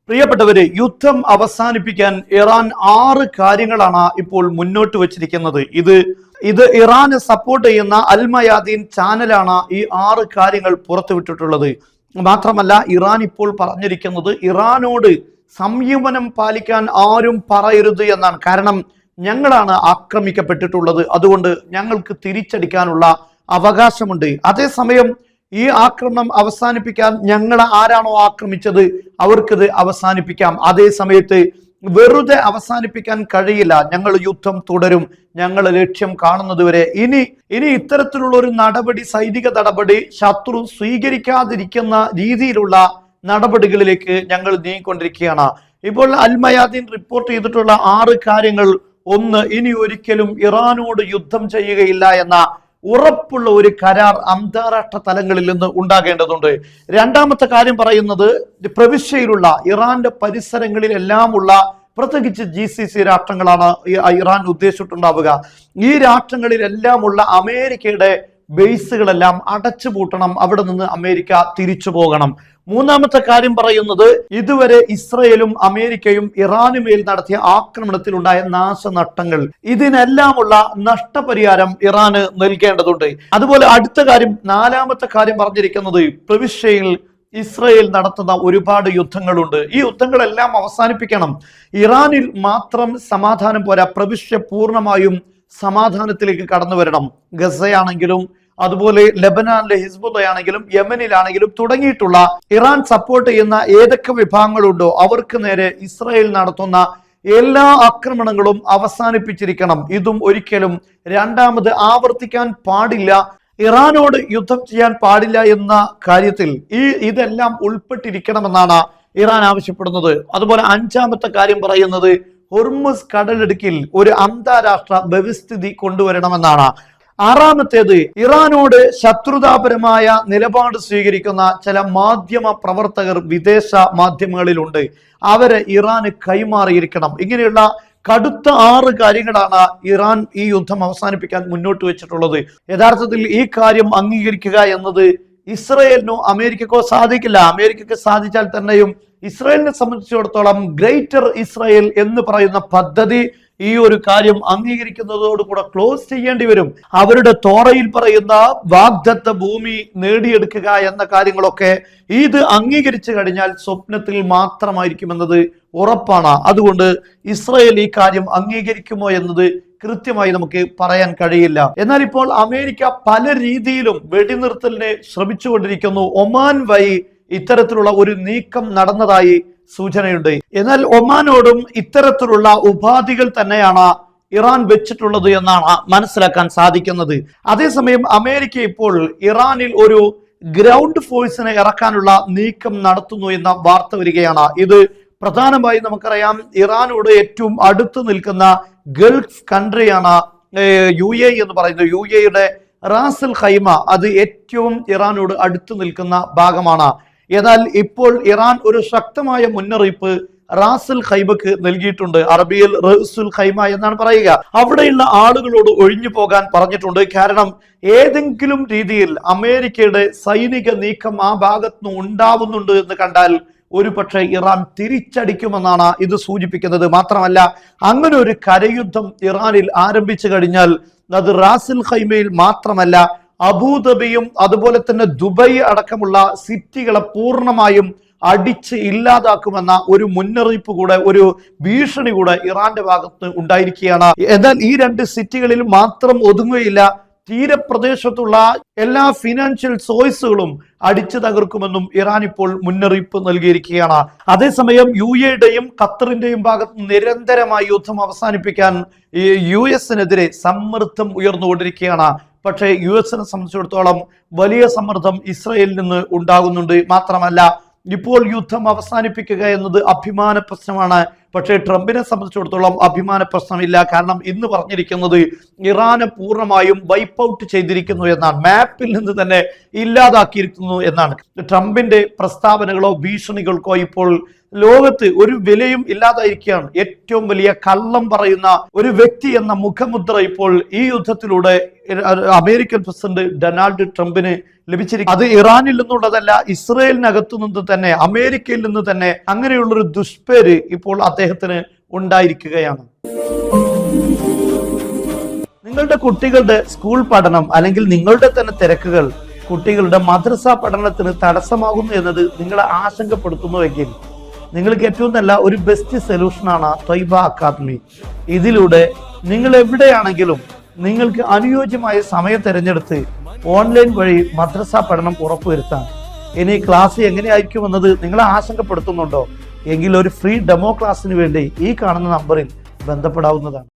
പ്രിയപ്പെട്ടവരെ, യുദ്ധം അവസാനിപ്പിക്കാൻ ഇറാൻ 6 കാര്യങ്ങളാണ് ഇപ്പോൾ മുന്നോട്ട് വച്ചിരിക്കുന്നത്. ഇത് ഇറാന് സപ്പോർട്ട് ചെയ്യുന്ന അൽ മയാദീൻ ചാനലാണ് ഈ 6 കാര്യങ്ങൾ പുറത്തുവിട്ടിട്ടുള്ളത്. മാത്രമല്ല, ഇറാൻ ഇപ്പോൾ പറഞ്ഞിരിക്കുന്നത് ഇറാനോട് സംയമനം പാലിക്കാൻ ആരും പറയരുത് എന്നാണ്. കാരണം ഞങ്ങളാണ് ആക്രമിക്കപ്പെട്ടിട്ടുള്ളത്, അതുകൊണ്ട് ഞങ്ങൾക്ക് തിരിച്ചടിക്കാനുള്ള അവകാശമുണ്ട്. അതേസമയം ഈ ആക്രമണം അവസാനിപ്പിക്കാൻ ഞങ്ങളെ ആരാണോ ആക്രമിച്ചത് അവർക്കിത് അവസാനിപ്പിക്കാം. അതേ സമയത്ത് വെറുതെ അവസാനിപ്പിക്കാൻ കഴിയില്ല, ഞങ്ങൾ യുദ്ധം തുടരും, ഞങ്ങൾ ലക്ഷ്യം കാണുന്നതുവരെ. ഇനി ഇത്തരത്തിലുള്ള ഒരു നടപടി, സൈനിക നടപടി ശത്രു സ്വീകരിക്കാതിരിക്കുന്ന രീതിയിലുള്ള നടപടികളിലേക്ക് ഞങ്ങൾ നീങ്ങിക്കൊണ്ടിരിക്കുകയാണ്. ഇപ്പോൾ അൽ മയാദീൻ റിപ്പോർട്ട് ചെയ്തിട്ടുള്ള 6 കാര്യങ്ങൾ: 1, ഇനി ഒരിക്കലും ഇറാനോട് യുദ്ധം ചെയ്യുകയില്ല എന്ന ഉറപ്പുള്ള ഒരു കരാർ അന്താരാഷ്ട്ര തലങ്ങളിൽ നിന്ന് ഉണ്ടാകേണ്ടതുണ്ട്. രണ്ടാമത്തെ കാര്യം പറയുന്നത്, പ്രവിശ്യയിലുള്ള ഇറാന്റെ പരിസരങ്ങളിലെല്ലാമുള്ള പ്രത്യേകിച്ച് GCC രാഷ്ട്രങ്ങളാണ് ഇറാൻ ഉദ്ദേശിച്ചിട്ടുണ്ടാവുക. ഈ രാഷ്ട്രങ്ങളിലെല്ലാമുള്ള അമേരിക്കയുടെ ബേസുകളെല്ലാം അടച്ചുപൂട്ടണം, അവിടെ നിന്ന് അമേരിക്ക തിരിച്ചു പോകണം. മൂന്നാമത്തെ കാര്യം പറയുന്നത്, ഇതുവരെ ഇസ്രയേലും അമേരിക്കയും ഇറാനുമേൽ നടത്തിയ ആക്രമണത്തിൽ ഉണ്ടായ നാശനഷ്ടങ്ങൾ, ഇതിനെല്ലാമുള്ള നഷ്ടപരിഹാരം ഇറാന് നൽകേണ്ടതുണ്ട്. അതുപോലെ അടുത്ത കാര്യം, 4ാമത്തെ കാര്യം പറഞ്ഞിരിക്കുന്നത്, പ്രവിശ്യയിൽ ഇസ്രയേൽ നടത്തുന്ന ഒരുപാട് യുദ്ധങ്ങളുണ്ട്, ഈ യുദ്ധങ്ങളെല്ലാം അവസാനിപ്പിക്കണം. ഇറാനിൽ മാത്രം സമാധാനം പോരാ, പ്രവിശ്യ പൂർണ്ണമായും സമാധാനത്തിലേക്ക് കടന്നു വരണം. ഗസയാണെങ്കിലും അതുപോലെ ലെബനാനിലെ ഹിസ്ബുള്ളയാണെങ്കിലും യമനിലാണെങ്കിലും തുടങ്ങിയിട്ടുള്ള ഇറാൻ സപ്പോർട്ട് ചെയ്യുന്ന ഏതൊക്കെ വിഭാഗങ്ങളുണ്ടോ അവർക്ക് നേരെ ഇസ്രായേൽ നടത്തുന്ന എല്ലാ ആക്രമണങ്ങളും അവസാനിപ്പിച്ചിരിക്കണം. ഇതും ഒരിക്കലും രണ്ടാമത് ആവർത്തിക്കാൻ പാടില്ല. ഇറാനോട് യുദ്ധം ചെയ്യാൻ പാടില്ല എന്ന കാര്യത്തിൽ ഇതെല്ലാം ഉൾപ്പെട്ടിരിക്കണമെന്നാണ് ഇറാൻ ആവശ്യപ്പെടുന്നത്. അതുപോലെ 5ാമത്തെ കാര്യം പറയുന്നത്, ഹോർമുസ് കടലിടുക്കിൽ ഒരു അന്താരാഷ്ട്ര വ്യവസ്ഥിതി കൊണ്ടുവരണമെന്നാണ്. 6ാമത്തേത്, ഇറാനോട് ശത്രുതാപരമായ നിലപാട് സ്വീകരിക്കുന്ന ചില മാധ്യമ പ്രവർത്തകർ വിദേശ മാധ്യമങ്ങളിലുണ്ട്, അവരെ ഇറാന് കൈമാറിയിരിക്കണം. ഇങ്ങനെയുള്ള കടുത്ത 6 കാര്യങ്ങളാണ് ഇറാൻ ഈ യുദ്ധം അവസാനിപ്പിക്കാൻ മുന്നോട്ട് വെച്ചിട്ടുള്ളത്. യഥാർത്ഥത്തിൽ ഈ കാര്യം അംഗീകരിക്കുക എന്നത് ഇസ്രയേലിനോ അമേരിക്കക്കോ സാധിക്കില്ല. അമേരിക്കക്ക് സാധിച്ചാൽ തന്നെയും ഇസ്രയേലിനെ സംബന്ധിച്ചിടത്തോളം ഗ്രേറ്റർ ഇസ്രയേൽ എന്ന് പറയുന്ന പദ്ധതി ഈ ഒരു കാര്യം അംഗീകരിക്കുന്നതോടുകൂടെ ക്ലോസ് ചെയ്യേണ്ടി വരും. അവരുടെ തോറയിൽ പറയുന്ന വാഗ്ദത്ത ഭൂമി നേടിയെടുക്കുക എന്ന കാര്യങ്ങളൊക്കെ ഇത് അംഗീകരിച്ചു കഴിഞ്ഞാൽ സ്വപ്നത്തിൽ മാത്രമായിരിക്കുമെന്നത് ഉറപ്പാണ്. അതുകൊണ്ട് ഇസ്രയേൽ ഈ കാര്യം അംഗീകരിക്കുമോ എന്നത് കൃത്യമായി നമുക്ക് പറയാൻ കഴിയില്ല. എന്നാൽ ഇപ്പോൾ അമേരിക്ക പല രീതിയിലും വെടിനിർത്തലിന് ശ്രമിച്ചുകൊണ്ടിരിക്കുന്നു. ഒമാൻ വഴി ഇത്തരത്തിലുള്ള ഒരു നീക്കം നടന്നതായി സൂചനയുണ്ട്. എന്നാൽ ഒമാനോടും ഇത്തരത്തിലുള്ള ഉപാധികൾ തന്നെയാണ് ഇറാൻ വെച്ചിട്ടുള്ളത് എന്നാണ് മനസ്സിലാക്കാൻ സാധിക്കുന്നത്. അതേസമയം അമേരിക്ക ഇപ്പോൾ ഇറാനിൽ ഒരു ഗ്രൗണ്ട് ഫോഴ്സിനെ ഇറക്കാനുള്ള നീക്കം നടത്തുന്നു എന്ന വാർത്ത വരികയാണ്. ഇത് പ്രധാനമായി നമുക്കറിയാം, ഇറാനോട് ഏറ്റവും അടുത്ത് നിൽക്കുന്ന ഗൾഫ് കൺട്രിയാണ് UAE എന്ന് പറയുന്നത്. UAEയുടെ റാസൽ ഖൈമ അത് ഏറ്റവും ഇറാനോട് അടുത്ത് നിൽക്കുന്ന ഭാഗമാണ്. എന്നാൽ ഇപ്പോൾ ഇറാൻ ഒരു ശക്തമായ മുന്നറിയിപ്പ് റാസൽ ഖൈമക്ക് നൽകിയിട്ടുണ്ട്. അറബിയിൽ റസുൽ ഖൈമ എന്നാണ് പറയുക. അവിടെയുള്ള ആളുകളോട് ഒഴിഞ്ഞു പോകാൻ പറഞ്ഞിട്ടുണ്ട്. കാരണം ഏതെങ്കിലും രീതിയിൽ അമേരിക്കയുടെ സൈനിക നീക്കം ആ ഭാഗത്തുനിന്ന് ഉണ്ടാവുന്നുണ്ട് എന്ന് കണ്ടാൽ ഒരു പക്ഷേ ഇറാൻ തിരിച്ചടിക്കുമെന്നാണ് ഇത് സൂചിപ്പിക്കുന്നത്. മാത്രമല്ല, അങ്ങനെ ഒരു കരയുദ്ധം ഇറാനിൽ ആരംഭിച്ചു കഴിഞ്ഞാൽ അത് റാസൽ ഖൈമയിൽ മാത്രമല്ല, അബുദാബിയും അതുപോലെ തന്നെ ദുബായ് അടക്കമുള്ള സിറ്റികളെ പൂർണ്ണമായും അടിച്ച് ഇല്ലാതാക്കുമെന്ന ഒരു മുന്നറിയിപ്പ് കൂടെ, ഒരു ഭീഷണി കൂടെ ഇറാന്റെ ഭാഗത്ത് ഉണ്ടായിരിക്കുകയാണ്. എന്നാൽ ഈ 2 സിറ്റികളിൽ മാത്രം ഒതുങ്ങുകയില്ല, തീരപ്രദേശത്തുള്ള എല്ലാ ഫിനാൻഷ്യൽ സോഴ്സുകളും അടിച്ചു തകർക്കുമെന്നും ഇറാൻ ഇപ്പോൾ മുന്നറിയിപ്പ് നൽകിയിരിക്കുകയാണ്. അതേസമയം UAEയുടെയും ഖത്തറിന്റെയും ഭാഗത്ത് നിരന്തരമായി യുദ്ധം അവസാനിപ്പിക്കാൻ US-നെതിരെ സമ്മർദ്ദം ഉയർന്നുകൊണ്ടിരിക്കുകയാണ്. പക്ഷേ US-നെ സംബന്ധിച്ചിടത്തോളം വലിയ സമ്മർദ്ദം ഇസ്രയേലിൽ നിന്ന് ഉണ്ടാകുന്നുണ്ട്. മാത്രമല്ല, ഇപ്പോൾ യുദ്ധം അവസാനിപ്പിക്കുക എന്നത് അഭിമാന പ്രശ്നമാണ്. പക്ഷേ ട്രംപിനെ സംബന്ധിച്ചിടത്തോളം അഭിമാന പ്രശ്നമില്ല. കാരണം ഇന്ന് പറഞ്ഞിരിക്കുന്നത് ഇറാനെ പൂർണ്ണമായും വൈപ്പ് ഔട്ട് ചെയ്തിരിക്കുന്നു എന്നാണ്, മാപ്പിൽ നിന്ന് തന്നെ ഇല്ലാതാക്കിയിരിക്കുന്നു എന്നാണ്. ട്രംപിന്റെ പ്രസ്താവനകളോ ഭീഷണികൾക്കോ ഇപ്പോൾ ലോകത്ത് ഒരു വിലയും ഇല്ലാതായിരിക്കുകയാണ്. ഏറ്റവും വലിയ കള്ളം പറയുന്ന ഒരു വ്യക്തി എന്ന മുഖമുദ്ര ഇപ്പോൾ ഈ യുദ്ധത്തിലൂടെ അമേരിക്കൻ പ്രസിഡന്റ് ഡൊണാൾഡ് ട്രംപിന് ലഭിച്ചിരിക്കും. അത് ഇറാനിൽ നിന്നുള്ളതല്ല, ഇസ്രയേലിനകത്തു നിന്ന് തന്നെ, അമേരിക്കയിൽ നിന്ന് തന്നെ അങ്ങനെയുള്ളൊരു ദുഷ്പേര് ഇപ്പോൾ അദ്ദേഹത്തിന് ഉണ്ടായിരിക്കുകയാണ്. നിങ്ങളുടെ കുട്ടികളുടെ സ്കൂൾ പഠനം അല്ലെങ്കിൽ നിങ്ങളുടെ തന്നെ തിരക്കുകൾ കുട്ടികളുടെ മദ്രസ പഠനത്തിന് തടസ്സമാകുന്നു എന്നത് നിങ്ങളെ ആശങ്കപ്പെടുത്തുന്നുവെങ്കിൽ നിങ്ങൾക്ക് ഏറ്റവും നല്ല ഒരു ബെസ്റ്റ് സൊല്യൂഷനാണ് ത്വയ്ബ അക്കാദമി. ഇതിലൂടെ നിങ്ങൾ എവിടെയാണെങ്കിലും നിങ്ങൾക്ക് അനുയോജ്യമായ സമയം തിരഞ്ഞെടുത്ത് ഓൺലൈൻ വഴി മദ്രസ പഠനം ഉറപ്പുവരുത്താം. ഇനി ക്ലാസ് എങ്ങനെയായിരിക്കും എന്നത് നിങ്ങളെ ആശങ്കപ്പെടുത്തുന്നുണ്ടോ എങ്കിൽ ഒരു ഫ്രീ ഡെമോ ക്ലാസ്സിന് വേണ്ടി ഈ കാണുന്ന നമ്പറിൽ ബന്ധപ്പെടാവുന്നതാണ്.